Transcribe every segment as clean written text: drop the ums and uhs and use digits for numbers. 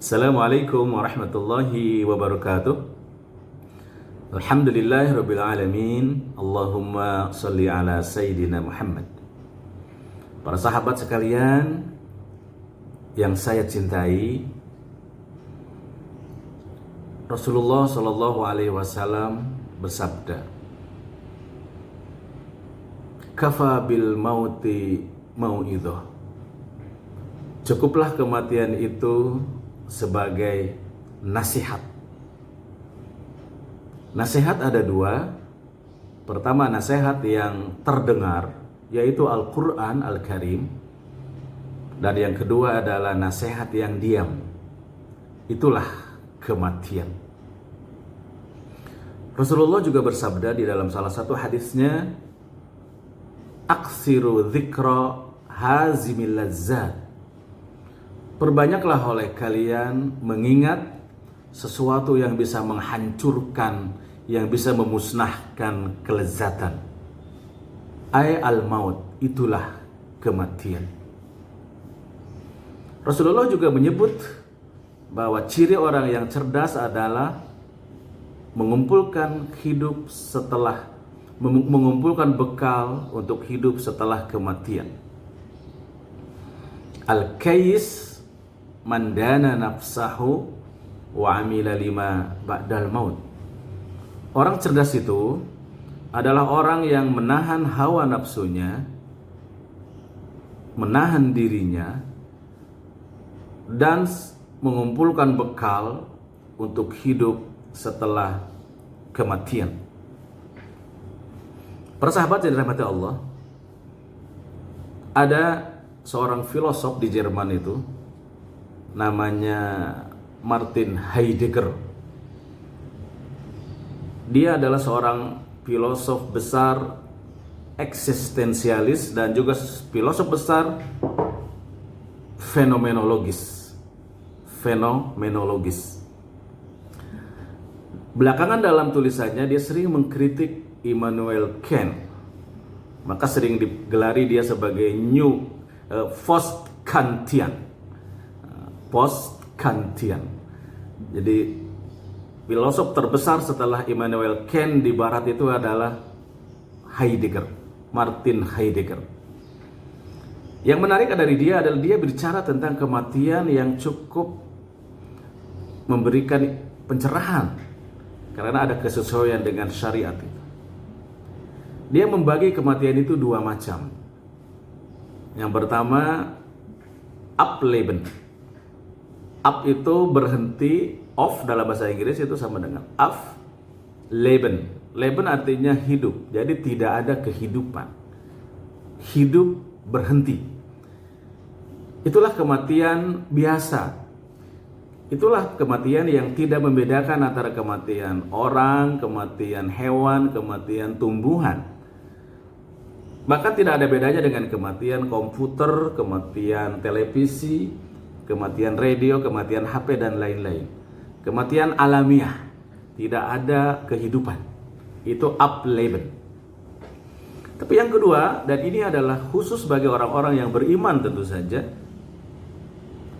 Assalamualaikum warahmatullahi wabarakatuh. Alhamdulillahirabbil alamin. Allahumma shalli ala sayyidina Muhammad. Para sahabat sekalian yang saya cintai, Rasulullah Shallallahu alaihi wasallam bersabda, "Kafa bil mauti mau'idhah." Cukuplah kematian itu sebagai nasihat. Nasihat ada dua. Pertama, nasihat yang terdengar, yaitu Al-Quran Al-Karim. Dan yang kedua adalah nasihat yang diam. Itulah kematian. Rasulullah juga bersabda di dalam salah satu hadisnya, "Aksiru dzikra hazimil lazzat." Perbanyaklah oleh kalian mengingat sesuatu yang bisa menghancurkan, yang bisa memusnahkan kelezatan. Al-maut, itulah kematian. Rasulullah juga menyebut bahwa ciri orang yang cerdas adalah mengumpulkan bekal untuk hidup setelah kematian. Al-Kais mandana nafsahu wa amila lima ba'dal maut. Orang cerdas itu adalah orang yang menahan hawa nafsunya, menahan dirinya, dan mengumpulkan bekal untuk hidup setelah kematian. Para sahabat yang dirahmati Allah, ada seorang filosof di Jerman itu, namanya Martin Heidegger. Dia adalah seorang filosof besar eksistensialis dan juga filosof besar fenomenologis. Belakangan dalam tulisannya dia sering mengkritik Immanuel Kant. Maka sering digelari dia sebagai post-Kantian. Jadi filosof terbesar setelah Immanuel Kant di barat itu adalah Martin Heidegger. Yang menarik dari dia adalah dia bicara tentang kematian yang cukup memberikan pencerahan karena ada kesesuaian dengan syariat itu. Dia membagi kematian itu dua macam. Yang pertama, Ableben. Ab itu berhenti, off dalam bahasa Inggris itu sama dengan af, leben. Leben artinya hidup, jadi tidak ada kehidupan. Hidup berhenti. Itulah kematian biasa. Itulah kematian yang tidak membedakan antara kematian orang, kematian hewan, kematian tumbuhan. Bahkan tidak ada bedanya dengan kematian komputer, kematian televisi, kematian radio, kematian HP, dan lain-lain. Kematian alamiah, tidak ada kehidupan. Itu Ableben. Tapi yang kedua, dan ini adalah khusus bagi orang-orang yang beriman tentu saja,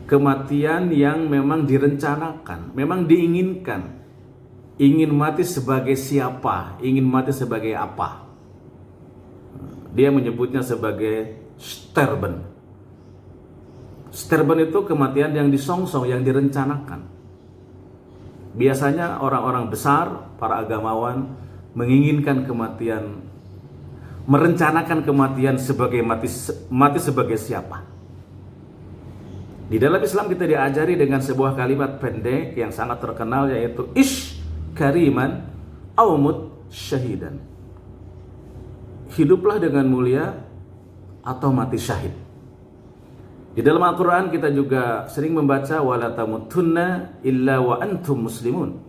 kematian yang memang direncanakan, memang diinginkan. Ingin mati sebagai siapa? Ingin mati sebagai apa? Dia menyebutnya sebagai sterben. Sterben itu kematian yang disongsong, yang direncanakan. Biasanya orang-orang besar, para agamawan menginginkan kematian, merencanakan kematian sebagai mati sebagai siapa. Di dalam Islam kita diajari dengan sebuah kalimat pendek yang sangat terkenal, yaitu ish kariman aumut syahidan. Hiduplah dengan mulia atau mati syahid. Di dalam Al-Quran kita juga sering membaca wala tamutunna illa wa antum muslimun.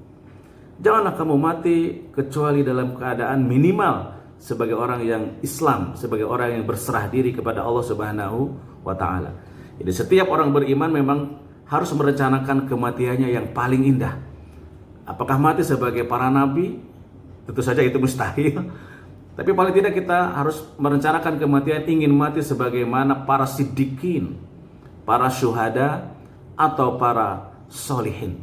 Janganlah kamu mati kecuali dalam keadaan minimal sebagai orang yang Islam, sebagai orang yang berserah diri kepada Allah Subhanahu wa taala. Jadi setiap orang beriman memang harus merencanakan kematiannya yang paling indah. Apakah mati sebagai para nabi? Tentu saja itu mustahil. Tapi paling tidak kita harus merencanakan kematian, ingin mati sebagaimana para siddiqin, para syuhada, atau para solihin.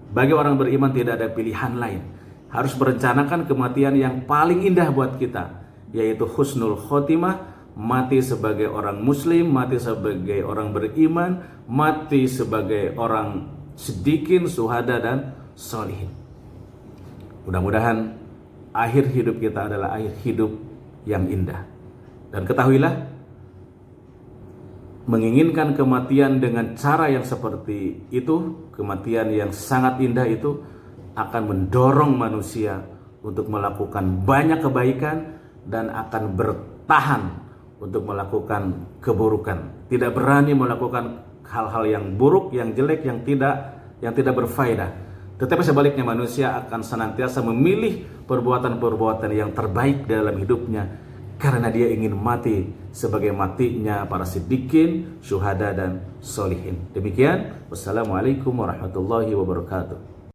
Bagi orang beriman tidak ada pilihan lain. Harus merencanakan kematian yang paling indah buat kita, yaitu husnul khotimah, mati sebagai orang muslim, mati sebagai orang beriman, mati sebagai orang siddiqin, syuhada, dan solihin. Mudah-mudahan akhir hidup kita adalah akhir hidup yang indah. Dan ketahuilah, menginginkan kematian dengan cara yang seperti itu, kematian yang sangat indah itu akan mendorong manusia untuk melakukan banyak kebaikan dan akan bertahan untuk melakukan keburukan. Tidak berani melakukan hal-hal yang buruk, yang jelek, yang tidak berfaedah. Tetapi sebaliknya manusia akan senantiasa memilih perbuatan-perbuatan yang terbaik dalam hidupnya, karena dia ingin mati sebagai matinya para siddiqin, syuhada, dan solihin. Demikian, wassalamualaikum warahmatullahi wabarakatuh.